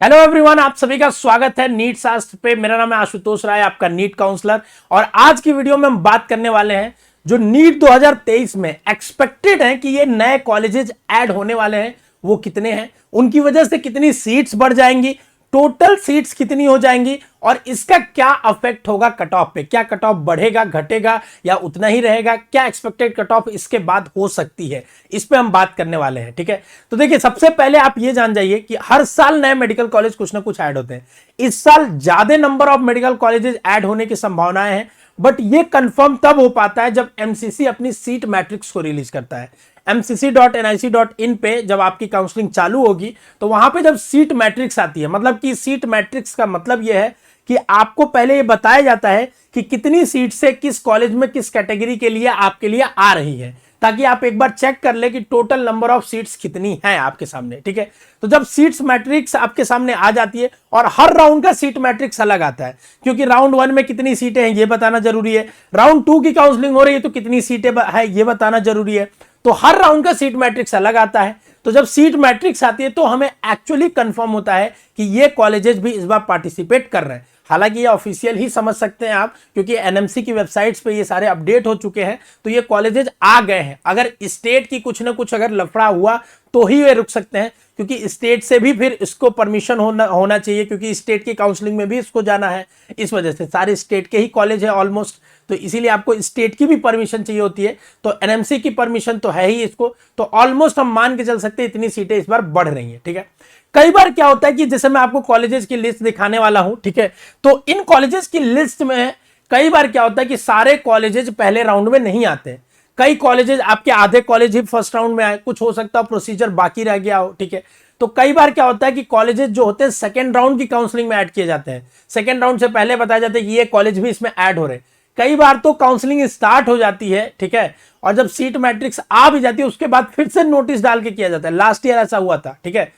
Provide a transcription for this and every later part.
Hello everyone, आप सभी का स्वागत है नीट शास्त्र पे। मेरा नाम है आशुतोष राय, आपका नीट काउंसलर। और आज की वीडियो में हम बात करने वाले हैं जो नीट 2023 में एक्सपेक्टेड है कि ये नए कॉलेजेस ऐड होने वाले हैं, वो कितने हैं, उनकी वजह से कितनी सीट्स बढ़ जाएंगी, टोटल सीट्स कितनी हो जाएंगी और इसका क्या अफेक्ट होगा कट ऑफ पे। क्या कट ऑफ बढ़ेगा, घटेगा या उतना ही रहेगा, क्या एक्सपेक्टेड कट ऑफ इसके बाद हो सकती है, इस पे हम बात करने वाले हैं। ठीक है, तो देखिए सबसे पहले आप ये जान जाइए कि हर साल नए मेडिकल कॉलेज कुछ ना कुछ ऐड होते हैं। इस साल ज्यादा number of medical colleges add होने की संभावनाएं हैं, बट ये कंफर्म तब हो पाता है जब एमसीसी अपनी सीट मैट्रिक्स को रिलीज करता है। mcc.nic.in पे जब आपकी काउंसलिंग चालू होगी तो वहां पे जब सीट मैट्रिक्स आती है, मतलब कि सीट मैट्रिक्स का मतलब यह है कि आपको पहले ये बताया जाता है कि कितनी सीट से किस कॉलेज में किस कैटेगरी के लिए आपके लिए आ रही है, ताकि आप एक बार चेक कर ले कि टोटल नंबर ऑफ सीट्स कितनी हैं आपके सामने। ठीक है, तो जब सीट्स मैट्रिक्स आपके सामने आ जाती है, और हर राउंड का सीट मैट्रिक्स अलग आता है, क्योंकि राउंड 1 में कितनी सीटें हैं ये बताना जरूरी है, राउंड 2 की काउंसलिंग हो रही है तो कितनी सीटें है ये बताना जरूरी है। तो हर राउंड का सीट मैट्रिक्स अलग आता है। तो जब सीट मैट्रिक्स आती है तो हमें एक्चुअली कंफर्म होता है कि ये कॉलेजेस भी इस बार पार्टिसिपेट कर रहे हैं। हालांकि ये ऑफिशियल ही समझ सकते हैं आप, क्योंकि एनएमसी की वेबसाइट्स पे ये सारे अपडेट हो चुके हैं, तो ये कॉलेजेस आ गए हैं। अगर स्टेट की कुछ ना कुछ अगर लफड़ा हुआ तो ही वे रुक सकते हैं, क्योंकि स्टेट से भी फिर इसको परमिशन होना चाहिए, क्योंकि स्टेट की काउंसलिंग में भी इसको जाना है। इस वजह से सारे स्टेट के ही कॉलेज है ऑलमोस्ट, तो इसीलिए आपको स्टेट की भी परमिशन चाहिए होती है। तो एनएमसी की परमिशन तो है ही इसको, तो ऑलमोस्ट हम मान के चल सकते हैं इतनी सीटें इस बार बढ़ रही हैं। ठीक है, कई बार क्या होता है कि जैसे मैं आपको कॉलेजेस की लिस्ट दिखाने वाला हूं, ठीक है, तो इन कॉलेजेस की लिस्ट में कई बार क्या होता है कि सारे कॉलेजेस पहले राउंड में नहीं आते। कई कॉलेजेस आपके आधे कॉलेज ही फर्स्ट राउंड में आए, कुछ हो सकता है प्रोसीजर बाकी रह गया हो। ठीक है, तो कई बार क्या होता है कि कॉलेजेस जो होते हैं सेकंड राउंड की काउंसलिंग में ऐड किए जाते हैं। सेकंड राउंड से पहले बताया जाता है कि ये कॉलेज भी इसमें ऐड हो रहे हैं। कई बार तो काउंसलिंग स्टार्ट हो जाती है, ठीक है, और जब सीट मैट्रिक्स आ भी जाती है उसके बाद फिर से नोटिस डाल के किया जाता है। लास्ट ईयर ऐसा हुआ था, ठीक है,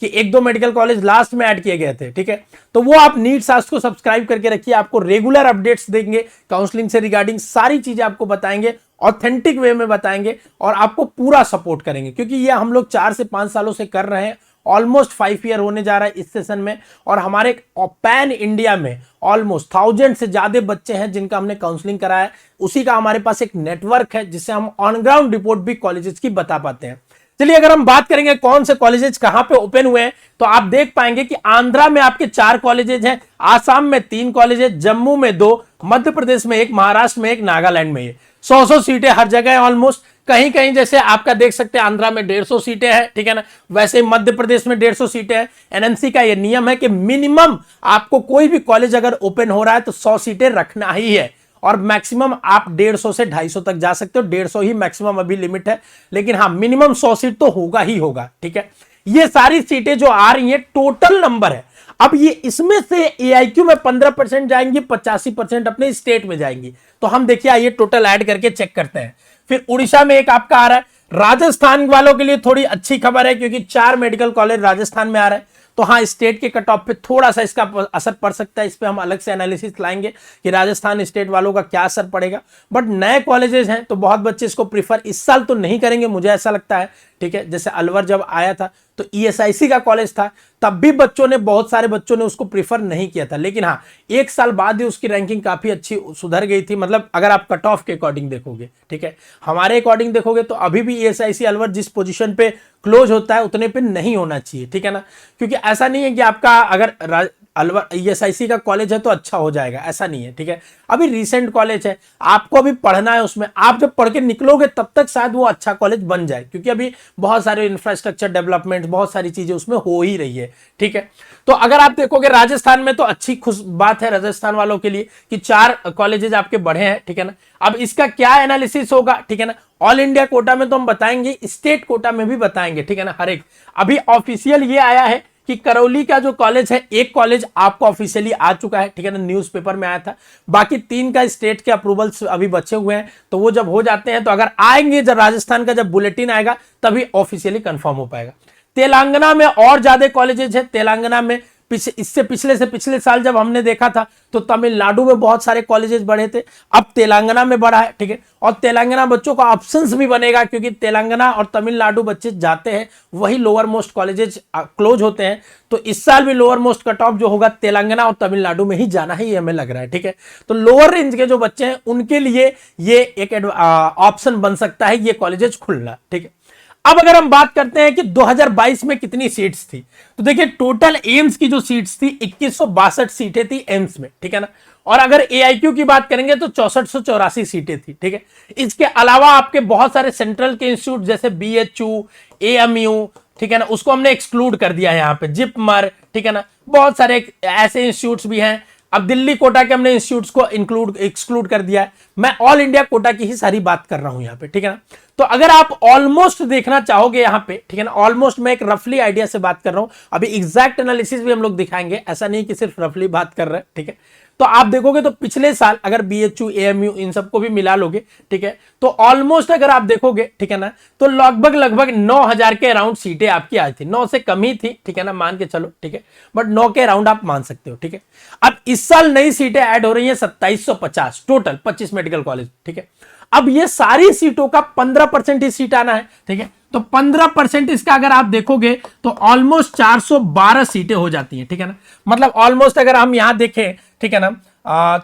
कि 1-2 मेडिकल कॉलेज लास्ट में ऐड किए गए थे। ठीक है, तो वो आप नीट शास्त्र को सब्सक्राइब करके रखिए, आपको रेगुलर अपडेट्स देंगे काउंसलिंग से रिगार्डिंग, सारी चीजें आपको बताएंगे, ऑथेंटिक वे में बताएंगे और आपको पूरा सपोर्ट करेंगे, क्योंकि ये हम लोग 4 से 5 सालों से कर रहे हैं। ऑलमोस्ट 5 ईयर होने जा रहा है इस सेशन में, और हमारे पैन इंडिया में ऑलमोस्ट 1000 से ज्यादा बच्चे हैं जिनका हमने काउंसलिंग कराया है। उसी का हमारे पास एक नेटवर्क है जिससे हम ऑन ग्राउंड रिपोर्ट भी कॉलेजेस की बता पाते हैं। चलिए, अगर हम बात करेंगे कौन से कॉलेजेस कहां पे ओपन हुए हैं, तो आप देख पाएंगे कि आंध्रा में आपके 4 कॉलेजेस हैं, आसाम में 3 कॉलेजेस, जम्मू में 2, मध्य प्रदेश में 1, महाराष्ट्र में 1, नागालैंड में 100 सीटें हर जगह है ऑलमोस्ट। कहीं कहीं जैसे आपका देख सकते हैं आंध्रा में 150 सीटें हैं, ठीक है ना, वैसे ही मध्य प्रदेश में 150 सीटें हैं। एनएमसी का यह नियम है कि मिनिमम आपको कोई भी कॉलेज अगर ओपन हो रहा है तो 100 सीटें रखना ही है, और मैक्सिमम आप 150 से 250 तक जा सकते हो। 150 ही मैक्सिमम अभी लिमिट है, लेकिन हाँ मिनिमम 100 सीट तो होगा ही होगा। ठीक है, ये सारी सीटें जो आ रही हैं टोटल नंबर है। अब ये इसमें से एआईक्यू में 15% जाएंगी, 85% अपने स्टेट में जाएंगी। तो हम देखिए आइए टोटल ऐड करके चेक करते हैं। फिर उड़ीसा में एक आपका आ रहा है। राजस्थान वालों के लिए थोड़ी अच्छी खबर है, क्योंकि 4 मेडिकल कॉलेज राजस्थान में आ रहे हैं, तो हाँ स्टेट के कट ऑफ पे थोड़ा सा इसका असर पड़ सकता है। इस पे हम अलग से एनालिसिस लाएंगे कि राजस्थान स्टेट वालों का क्या असर पड़ेगा। बट नए कॉलेजेस हैं तो बहुत बच्चे इसको प्रीफर इस साल तो नहीं करेंगे, मुझे ऐसा लगता है। ठीक है, जैसे अलवर जब आया था तो ईएसआईसी का कॉलेज था, तब भी बहुत सारे बच्चों ने उसको प्रीफर नहीं किया था, लेकिन हाँ 1 साल बाद ही उसकी रैंकिंग काफी अच्छी सुधर गई थी। मतलब अगर आप कट ऑफ के अकॉर्डिंग देखोगे, ठीक है, हमारे अकॉर्डिंग देखोगे तो अभी भी ईएसआईसी अलवर जिस पोजीशन पे क्लोज होता है उतने पे नहीं होना चाहिए। ठीक है ना, क्योंकि ऐसा नहीं है कि आपका अगर अलवर ईएसआईसी का कॉलेज है तो अच्छा हो जाएगा, ऐसा नहीं है। ठीक है, अभी रिसेंट कॉलेज है, आपको अभी पढ़ना है उसमें, आप जब पढ़ के निकलोगे तब तक शायद वो अच्छा कॉलेज बन जाए, क्योंकि अभी बहुत सारे इंफ्रास्ट्रक्चर डेवलपमेंट, बहुत सारी चीजें उसमें हो ही रही है। ठीक है, तो अगर आप देखोगे राजस्थान में तो अच्छी खुश बात है राजस्थान वालों के लिए कि 4 कॉलेजेस आपके बढ़े हैं। ठीक है ना, अब इसका क्या एनालिसिस होगा, ठीक है ना, ऑल इंडिया कोटा में तो हम बताएंगे, स्टेट कोटा में भी बताएंगे। ठीक है ना, हर एक अभी ऑफिशियल ये आया है कि करौली का जो कॉलेज है, एक कॉलेज आपको ऑफिशियली आ चुका है। ठीक है ना, न्यूज़पेपर में आया था, बाकी 3 का स्टेट के अप्रूवल्स अभी बचे हुए हैं। तो वो जब हो जाते हैं तो अगर आएंगे, जब राजस्थान का जब बुलेटिन आएगा तभी ऑफिशियली कंफर्म हो पाएगा। तेलंगाना में और ज्यादा कॉलेजेस है। तेलंगाना में इससे पिछले से पिछले साल जब हमने देखा था तो तमिलनाडु में बहुत सारे कॉलेजेस बढ़े थे, अब तेलंगाना में बढ़ा है, ठीक है। और तेलंगाना बच्चों का ऑप्शंस भी बनेगा, क्योंकि तेलंगाना और तमिलनाडु बच्चे जाते हैं वही लोअर मोस्ट कॉलेजेस क्लोज होते हैं, तो इस साल भी लोअर मोस्ट कट ऑफ जो होगा तेलंगाना और तमिलनाडु में ही जाना ही हमें लग रहा है, ठीक है। तो लोअर रेंज के जो बच्चे हैं उनके लिए ये एक ऑप्शन बन सकता है ये कॉलेजेस खुलना, ठीक है। अब अगर हम बात करते हैं कि 2022 में कितनी सीट्स थी, तो देखिए टोटल एम्स की जो सीट्स थी 2162 सीटें थी एम्स में, ठीक है ना। और अगर एआईक्यू की बात करेंगे तो 6484 सीटें थी, ठीक है। इसके अलावा आपके बहुत सारे सेंट्रल के इंस्टीट्यूट जैसे बीएचयू, एएमयू, ठीक है ना, उसको हमने एक्सक्लूड कर दिया है यहाँ पे, जिपमर, ठीक है ना, बहुत सारे ऐसे इंस्टीट्यूट्स भी हैं। अब दिल्ली कोटा के हमने इंस्टीट्यूट्स को एक्सक्लूड कर दिया है। मैं ऑल इंडिया कोटा की ही सारी बात कर रहा हूं यहाँ पे, ठीक है ना। तो अगर आप ऑलमोस्ट देखना चाहोगे यहाँ पे, ठीक है ना, ऑलमोस्ट मैं एक रफली आइडिया से बात कर रहा हूं, अभी एग्जैक्ट एनालिसिस भी हम लोग दिखाएंगे, ऐसा नहीं कि सिर्फ रफली बात कर रहे हैं, ठीक है। तो आप देखोगे तो पिछले साल अगर बीएचयू, एएमयू इन सबको भी मिला लोगे, ठीक है, तो ऑलमोस्ट अगर आप देखोगे, ठीक है ना, तो लगभग 9000 के अराउंड सीटें आपकी आई थी, 9 से कम ही थी, ठीक है ना, मान के चलो, ठीक है, बट 9 के अराउंड आप मान सकते हो, ठीक है। अब इस साल नई सीटें ऐड हो रही हैं 2750 टोटल 25 मेडिकल कॉलेज, ठीक है। अब ये सारी सीटों का 15% ही सीट आना है, ठीक है। तो 15% इसका अगर आप देखोगे तो ऑलमोस्ट 412 सीटें हो जाती हैं, ठीक है ना। मतलब ऑलमोस्ट अगर हम यहां देखें, ठीक है ना,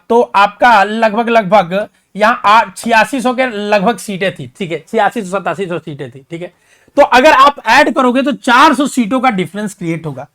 तो आपका लगभग यहां 8600 के लगभग सीटें थी, ठीक है, 8600-8700 सीटें थी, ठीक है। तो अगर आप ऐड करोगे तो 400 सीटों का डिफरेंस क्रिएट होगा।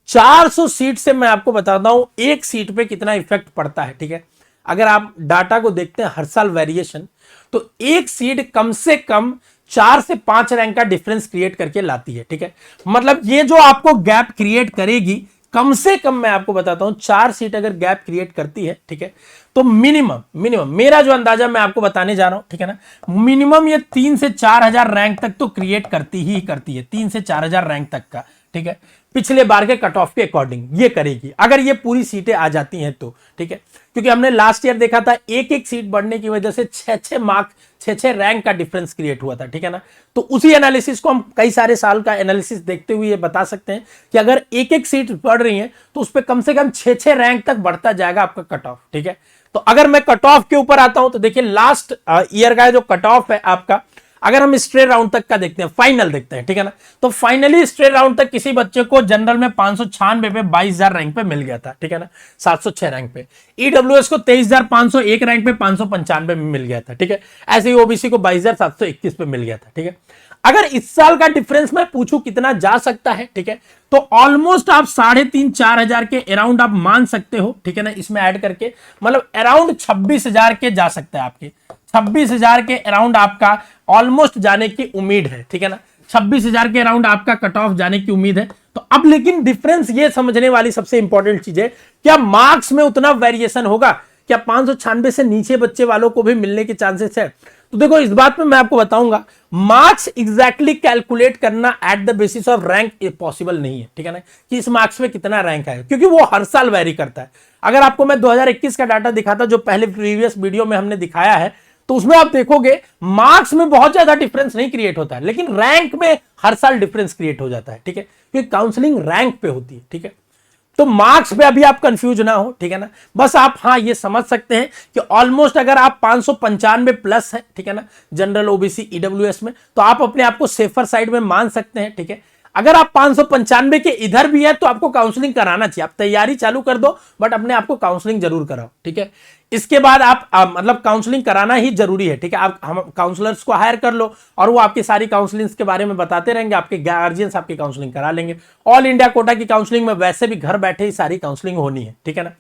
400 सीट से मैं आपको बताता हूं एक सीट पे कितना इफेक्ट पड़ता है, ठीक है। अगर आप डाटा को देखते हैं हर साल वेरिएशन, तो एक सीट कम से कम 4 से 5 रैंक का डिफरेंस क्रिएट करके लाती है, ठीक है। मतलब ये जो आपको गैप क्रिएट करेगी, कम से कम मैं आपको बताता हूं 4 सीट अगर गैप क्रिएट करती है, ठीक है, तो मिनिमम मेरा जो अंदाजा मैं आपको बताने जा रहा हूं, ठीक है ना, मिनिमम ये 3 से 4000 रैंक तक तो क्रिएट करती ही करती है, 3 से 4000 रैंक तक का, ठीक है। पिछले बार के कट ऑफ के अकॉर्डिंग ये करेगी अगर ये पूरी सीटें आ जाती हैं तो, ठीक है। क्योंकि हमने लास्ट ईयर देखा था एक सीट बढ़ने की वजह से 6 मार्क 6 रैंक का डिफरेंस क्रिएट हुआ था, ठीक है ना। तो उसी एनालिसिस को हम कई सारे साल का एनालिसिस देखते हुए ये बता सकते हैं कि अगर एक सीट बढ़ रही है तो उस पर कम से कम 6 रैंक तक बढ़ता जाएगा आपका कट ऑफ, ठीक है। तो अगर मैं कट ऑफ के ऊपर आता हूं तो देखिए लास्ट ईयर का जो कट ऑफ है आपका, अगर हम स्ट्रेट राउंड तक का देखते हैं, फाइनल देखते हैं, ठीक है ना, तो फाइनली स्ट्रेट राउंड तक किसी बच्चे को जनरल में 596 पे 22000 रैंक पे मिल गया था, ठीक है ना, 706 रैंक पे। ईडब्ल्यूएस को 23501 रैंक पे 595 में मिल गया था, ठीक है। ऐसे ही ओबीसी को 22721 पे मिल गया था, ठीक है। अगर इस साल का डिफरेंस मैं पूछूं कितना जा सकता है, ठीक है, तो ऑलमोस्ट आप 3500-4000 के अराउंड आप मान सकते हो, ठीक है ना, इसमें ऐड करके, मतलब अराउंड 26000 के जा सकता है आपके, 26000 के अराउंड आपका ऑलमोस्ट जाने की उम्मीद है, ठीक है ना, 26000 के अराउंड आपका कट ऑफ जाने की उम्मीद है। तो अब लेकिन डिफरेंस ये समझने वाली सबसे इंपॉर्टेंट चीज है, क्या मार्क्स में उतना वेरिएशन होगा, क्या 596 से नीचे बच्चे वालों को भी मिलने के चांसेस है? तो देखो इस बात में मैं आपको बताऊंगा, मार्क्स एग्जैक्टली कैलकुलेट करना at the basis of rank possible नहीं है, ठीक है ना, कि इस मार्क्स में कितना रैंक है, क्योंकि वो हर साल वेरी करता है। अगर आपको मैं 2021 का डाटा दिखाता जो पहले प्रीवियस वीडियो में हमने दिखाया है, तो उसमें आप देखोगे मार्क्स में बहुत ज्यादा डिफरेंस नहीं क्रिएट होता है, लेकिन रैंक में हर साल डिफरेंस क्रिएट हो जाता है, ठीक है, क्योंकि काउंसलिंग रैंक पे होती है, ठीक है। तो मार्क्स पे अभी आप कंफ्यूज ना हो, ठीक है ना, बस आप हाँ ये समझ सकते हैं कि ऑलमोस्ट अगर आप 595 प्लस है, ठीक है ना, जनरल ओबीसी ईडब्ल्यूएस में, तो आप अपने आप को सेफर साइड में मान सकते हैं, ठीक है। अगर आप 595 के इधर भी है तो आपको काउंसलिंग कराना चाहिए, आप तैयारी चालू कर दो बट अपने आप को काउंसलिंग जरूर कराओ, ठीक है। इसके बाद आप मतलब काउंसलिंग कराना ही जरूरी है, ठीक है। आप हम काउंसलर्स को हायर कर लो और वो आपकी सारी काउंसलिंग के बारे में बताते रहेंगे, आपके गार्जियंस आपकी काउंसलिंग करा लेंगे। ऑल इंडिया कोटा की काउंसलिंग में वैसे भी घर बैठे ही सारी काउंसलिंग होनी है, ठीक है ना।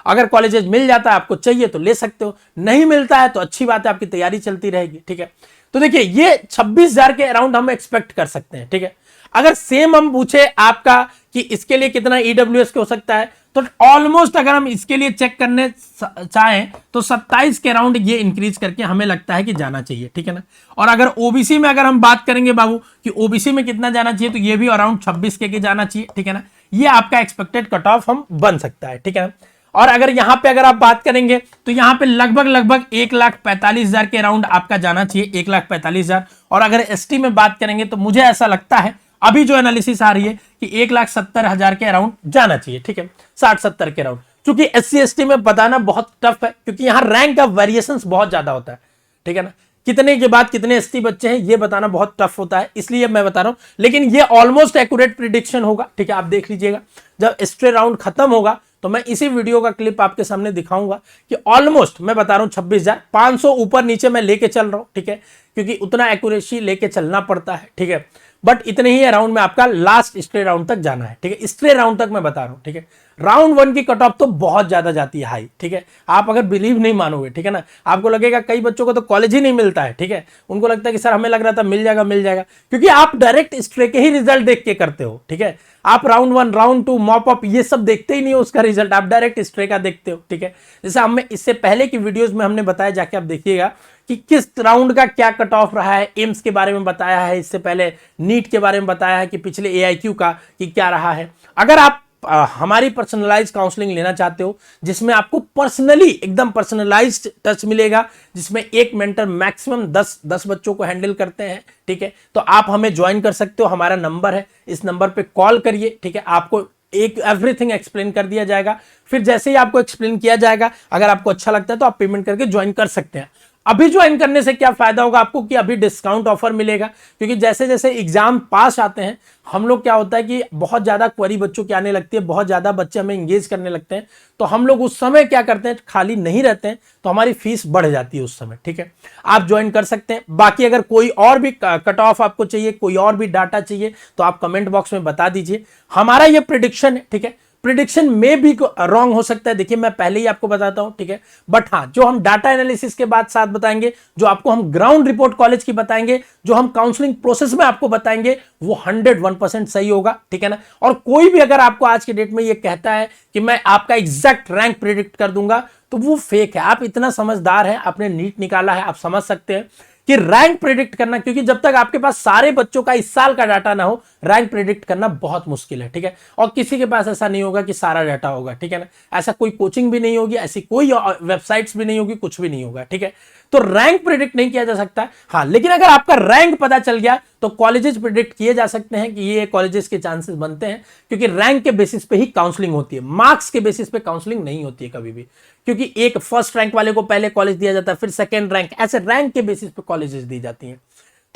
अगर कॉलेजेस मिल जाता है, आपको चाहिए तो ले सकते हो, नहीं मिलता है तो अच्छी बात है, आपकी तैयारी चलती रहेगी, ठीक है। तो देखिए ये 26000 के अराउंड हम एक्सपेक्ट कर सकते हैं, ठीक है। अगर सेम हम पूछे आपका कि इसके लिए कितना ईडब्ल्यूएस के हो सकता है, तो ऑलमोस्ट अगर हम इसके लिए चेक करने चाहें तो 27 के अराउंड ये इंक्रीज करके हमें लगता है कि जाना चाहिए, ठीक है ना। और अगर ओबीसी में अगर हम बात करेंगे बाबू कि ओबीसी में कितना जाना चाहिए, तो ये भी अराउंड 26 के जाना चाहिए, ठीक है ना। ये आपका एक्सपेक्टेड कट ऑफ हम बन सकता है, ठीक है ना। और अगर यहां पे अगर आप बात करेंगे तो यहां पे लगभग 1,45,000 के अराउंड आपका जाना चाहिए, 1,45,000। और अगर एसटी में बात करेंगे तो मुझे ऐसा लगता है अभी जो एनालिसिस आ रही है कि 1,70,000 के अराउंड जाना चाहिए, ठीक है, 60-70 के अराउंड। क्योंकि SC/ST में बताना बहुत टफ है, क्योंकि यहां रैंक का वेरिएशन बहुत ज्यादा होता है, ठीक है ना, कितने के बाद कितने ST बच्चे हैं ये बताना बहुत टफ होता है, इसलिए मैं बता रहा हूं। लेकिन ये ऑलमोस्ट एक्यूरेट प्रिडिक्शन होगा, ठीक है, आप देख लीजिएगा। जब स्ट्रे राउंड खत्म होगा तो मैं इसी वीडियो का क्लिप आपके सामने दिखाऊंगा कि ऑलमोस्ट मैं बता रहा हूं 26,500 ऊपर नीचे मैं लेके चल रहा हूं, ठीक है, क्योंकि उतना एक्यूरेसी लेके चलना पड़ता है, ठीक है। बट इतने ही अराउंड में आपका लास्ट स्ट्रे राउंड तक जाना है, ठीक है, स्ट्रे राउंड तक मैं बता रहा हूं, ठीक है। राउंड 1 की कट ऑफ तो बहुत ज्यादा जाती है हाई, ठीक है, आप अगर बिलीव नहीं मानोगे, ठीक है ना, आपको लगेगा कई बच्चों को तो कॉलेज ही नहीं मिलता है, ठीक है, उनको लगता है कि सर हमें लग रहा था मिल जाएगा, क्योंकि आप डायरेक्ट स्ट्रे के ही रिजल्ट देख के करते हो, ठीक है। आप राउंड 1 राउंड 2 मॉप अप ये सब देखते ही नहीं हो उसका रिजल्ट, आप डायरेक्ट स्ट्रे का देखते हो, ठीक है। जैसे हमें इससे पहले की वीडियोस में हमने बताया, जाके आप देखिएगा कि किस राउंड का क्या कट ऑफ रहा है, एम्स के बारे में बताया है, इससे पहले नीट के बारे में बताया है कि पिछले AIQ का कि क्या रहा है। अगर आप हमारी पर्सनलाइज काउंसलिंग लेना चाहते हो, जिसमें आपको पर्सनली एकदम पर्सनलाइज्ड टच मिलेगा, जिसमें एक मेंटर मैक्सिमम 10 बच्चों को हैंडल करते हैं, ठीक है, तो आप हमें ज्वाइन कर सकते हो। हमारा नंबर है, इस नंबर पे कॉल करिए, ठीक है, आपको एक एवरीथिंग एक्सप्लेन कर दिया जाएगा। फिर जैसे ही आपको एक्सप्लेन किया जाएगा, अगर आपको अच्छा लगता है तो आप पेमेंट करके ज्वाइन कर सकते हैं। अभी ज्वाइन करने से क्या फायदा होगा आपको कि अभी डिस्काउंट ऑफर मिलेगा, क्योंकि जैसे जैसे एग्जाम पास आते हैं हम लोग क्या होता है कि बहुत ज्यादा क्वेरी बच्चों की आने लगती है, बहुत ज्यादा बच्चे हमें एंगेज करने लगते हैं, तो हम लोग उस समय क्या करते हैं, खाली नहीं रहते हैं, तो हमारी फीस बढ़ जाती है उस समय, ठीक है। आप ज्वाइन कर सकते हैं। बाकी अगर कोई और भी कट ऑफ आपको चाहिए, कोई और भी डाटा चाहिए, तो आप कमेंट बॉक्स में बता दीजिए। हमारा ये प्रिडिक्शन है, ठीक है, प्रिडिक्शन में भी रॉन्ग हो सकता है, देखिए मैं पहले ही आपको बताता हूं, ठीक है, बट हाँ जो हम डाटा एनालिसिस के बाद साथ बताएंगे, जो आपको हम ग्राउंड रिपोर्ट कॉलेज की बताएंगे, जो हम काउंसलिंग प्रोसेस में आपको बताएंगे, वो 101% सही होगा, ठीक है ना। और कोई भी अगर आपको आज के डेट में ये कहता है कि मैं आपका एग्जैक्ट रैंक प्रिडिक्ट कर दूंगा, तो वो फेक है। आप इतना समझदार हैं, आपने नीट निकाला है, आप समझ सकते हैं कि रैंक प्रिडिक्ट करना, क्योंकि जब तक आपके पास सारे बच्चों का इस साल का डाटा ना हो, रैंक प्रिडिक्ट करना बहुत मुश्किल है, ठीक है। और किसी के पास ऐसा नहीं होगा कि सारा डाटा होगा, ठीक है ना, ऐसा कोई कोचिंग भी नहीं होगी, ऐसी कोई वेबसाइट्स भी नहीं होगी, कुछ भी नहीं होगा, ठीक है। तो रैंक प्रिडिक्ट नहीं किया जा सकता, हाँ, लेकिन अगर आपका रैंक पता चल गया तो कॉलेजेस प्रिडिक्ट किए जा सकते हैं कि ये कॉलेजेस के चांसेस बनते हैं, क्योंकि रैंक के बेसिस पे ही काउंसलिंग होती है, मार्क्स के बेसिस पे काउंसलिंग नहीं होती है कभी भी, क्योंकि एक फर्स्ट रैंक वाले को पहले कॉलेज दिया जाता है, फिर सेकेंड रैंक, ऐसे रैंक के बेसिस पे कॉलेजेस दी जाती हैं।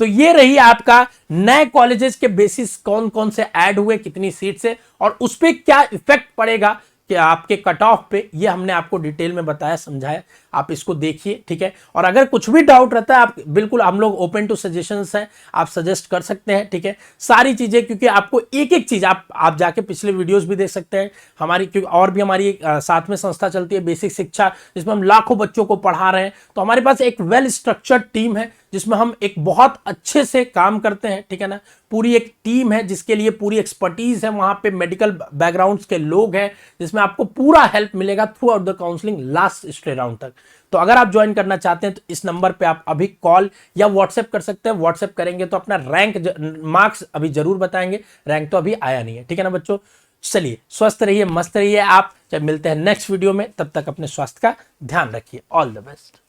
तो ये रही आपका नए कॉलेजेस के बेसिस कौन कौन से ऐड हुए, कितनी सीट से, और उस पर क्या इफेक्ट पड़ेगा कि आपके कट ऑफ पे, ये हमने आपको डिटेल में बताया, समझाया, आप इसको देखिए, ठीक है। और अगर कुछ भी डाउट रहता है, आप बिल्कुल, हम लोग ओपन टू सजेशंस हैं, आप सजेस्ट कर सकते हैं, ठीक है, सारी चीजें, क्योंकि आपको एक एक चीज आप जाके पिछले वीडियोस भी देख सकते हैं हमारी, क्योंकि और भी हमारी साथ में संस्था चलती है बेसिक शिक्षा, जिसमें हम लाखों बच्चों को पढ़ा रहे हैं। तो हमारे पास एक वेल स्ट्रक्चर्ड टीम है, जिसमें हम एक बहुत अच्छे से काम करते हैं, ठीक है ना, पूरी एक टीम है जिसके लिए पूरी एक्सपर्टीज है, वहां पे मेडिकल बैकग्राउंड्स के लोग हैं, जिसमें आपको पूरा हेल्प मिलेगा through out the counselling last stay round तक। तो अगर आप ज्वाइन करना चाहते हैं तो इस नंबर पे आप अभी कॉल या व्हाट्सएप कर सकते हैं। व्हाट्सएप करेंगे तो अपना रैंक मार्क्स अभी जरूर बताएंगे, रैंक तो अभी आया नहीं है, ठीक है ना बच्चों। चलिए, स्वस्थ रहिए, मस्त रहिए आप, जब मिलते हैं नेक्स्ट वीडियो में, तब तक अपने स्वास्थ्य का ध्यान रखिए। All the best.